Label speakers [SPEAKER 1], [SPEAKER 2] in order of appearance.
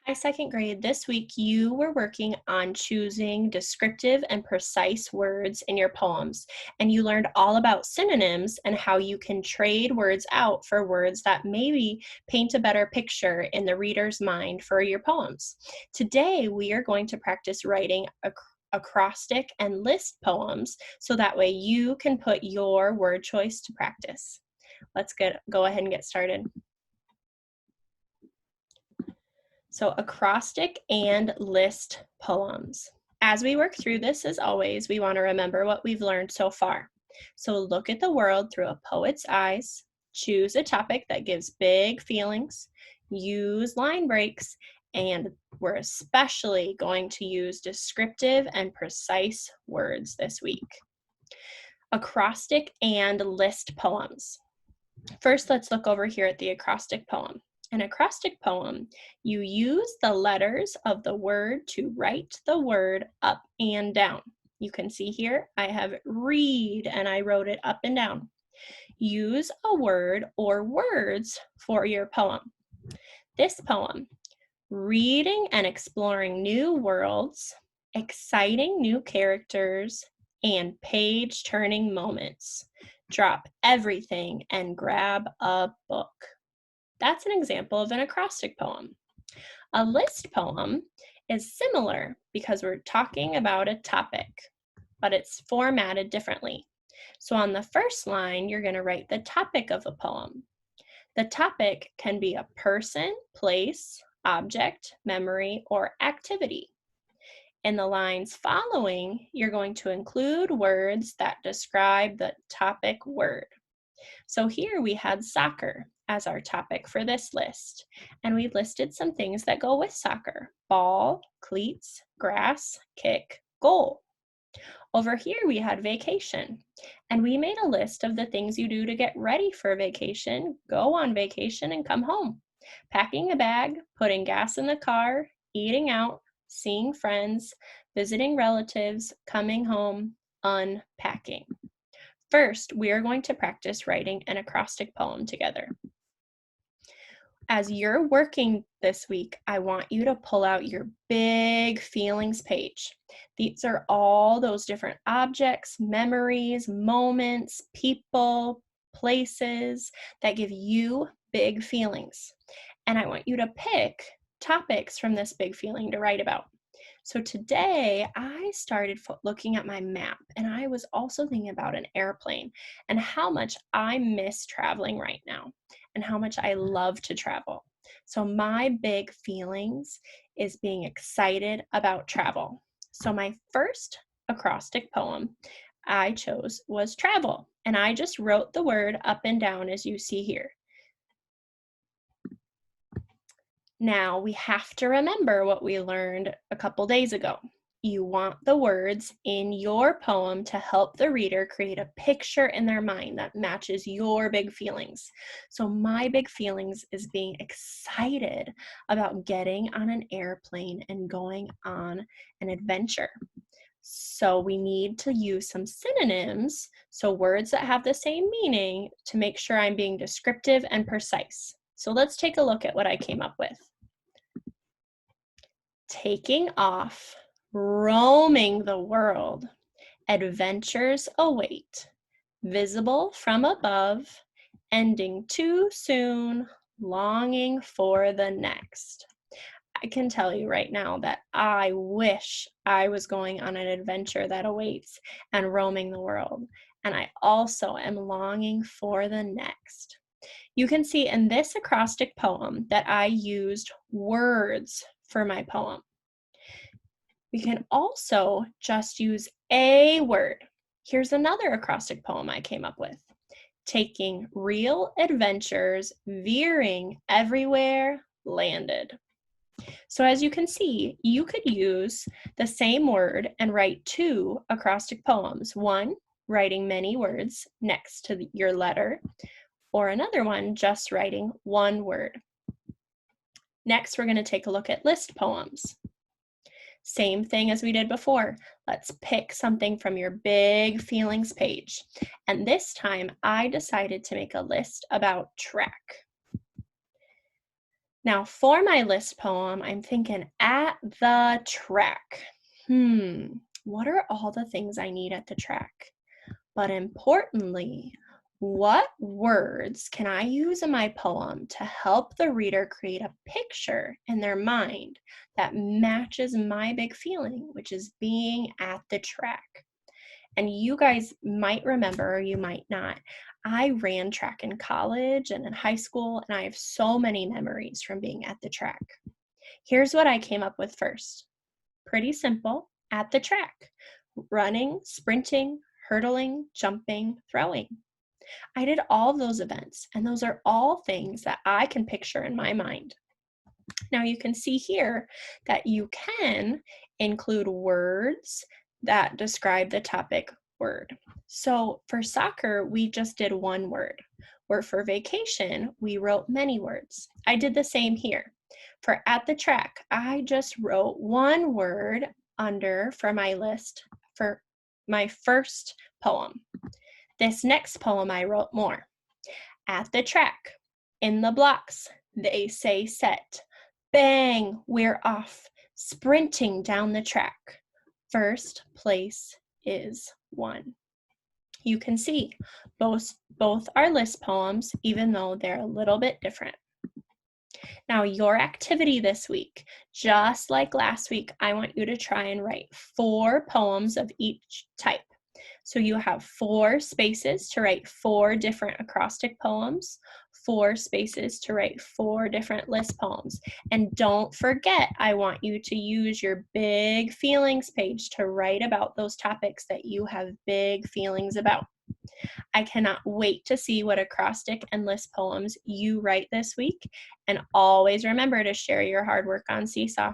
[SPEAKER 1] Hi, second grade. This week you were working on choosing descriptive and precise words in your poems, and you learned all about synonyms and how you can trade words out for words that maybe paint a better picture in the reader's mind for your poems. Today we are going to practice writing acrostic and list poems so that way you can put your word choice to practice. Go ahead and get started. So acrostic and list poems. As we work through this, as always, we want to remember what we've learned so far. So look at the world through a poet's eyes, choose a topic that gives big feelings, use line breaks, and we're especially going to use descriptive and precise words this week. Acrostic and list poems. First, let's look over here at the acrostic poem. An acrostic poem, you use the letters of the word to write the word up and down. You can see here, I have read and I wrote it up and down. Use a word or words for your poem. This poem, reading and exploring new worlds, exciting new characters, and page-turning moments. Drop everything and grab a book. That's an example of an acrostic poem. A list poem is similar because we're talking about a topic, but it's formatted differently. So on the first line, you're going to write the topic of a poem. The topic can be a person, place, object, memory, or activity. In the lines following, you're going to include words that describe the topic word. So here we had soccer as our topic for this list, and we listed some things that go with soccer: ball, cleats, grass, kick, goal. Over here we had vacation, and we made a list of the things you do to get ready for vacation, go on vacation, and come home. Packing a bag, putting gas in the car, eating out, seeing friends, visiting relatives, coming home, unpacking. First, we are going to practice writing an acrostic poem together. As you're working this week, I want you to pull out your big feelings page. These are all those different objects, memories, moments, people, places that give you big feelings. And I want you to pick topics from this big feeling to write about. So today I started looking at my map, and I was also thinking about an airplane and how much I miss traveling right now and how much I love to travel. So my big feelings is being excited about travel. So my first acrostic poem I chose was travel, and I just wrote the word up and down as you see here. Now, we have to remember what we learned a couple days ago. You want the words in your poem to help the reader create a picture in their mind that matches your big feelings. So my big feelings is being excited about getting on an airplane and going on an adventure. So we need to use some synonyms, so words that have the same meaning, to make sure I'm being descriptive and precise. So let's take a look at what I came up with. Taking off, roaming the world, adventures await, visible from above, ending too soon, longing for the next. I can tell you right now that I wish I was going on an adventure that awaits and roaming the world, and I also am longing for the next. You can see in this acrostic poem that I used words for my poem. We can also just use a word. Here's another acrostic poem I came up with. Taking real adventures, veering everywhere, landed. So as you can see, you could use the same word and write two acrostic poems. One, writing many words next to your letter, or another one just writing one word. Next, we're going to take a look at list poems. Same thing as we did before. Let's pick something from your big feelings page. And this time I decided to make a list about track. Now, for my list poem, I'm thinking at the track. What are all the things I need at the track? But importantly, what words can I use in my poem to help the reader create a picture in their mind that matches my big feeling, which is being at the track? And you guys might remember, or you might not, I ran track in college and in high school, and I have so many memories from being at the track. Here's what I came up with first. Pretty simple, at the track. Running, sprinting, hurdling, jumping, throwing. I did all of those events, and those are all things that I can picture in my mind. Now you can see here that you can include words that describe the topic word. So for soccer, we just did one word, or for vacation, we wrote many words. I did the same here. For at the track, I just wrote one word under for my list for my first poem. This next poem, I wrote more. At the track, in the blocks, they say set. Bang, we're off, sprinting down the track. First place is won. You can see both are list poems, even though they're a little bit different. Now, your activity this week, just like last week, I want you to try and write 4 poems of each type. So you have 4 spaces to write 4 different acrostic poems, 4 spaces to write 4 different list poems. And don't forget, I want you to use your big feelings page to write about those topics that you have big feelings about. I cannot wait to see what acrostic and list poems you write this week. And always remember to share your hard work on Seesaw.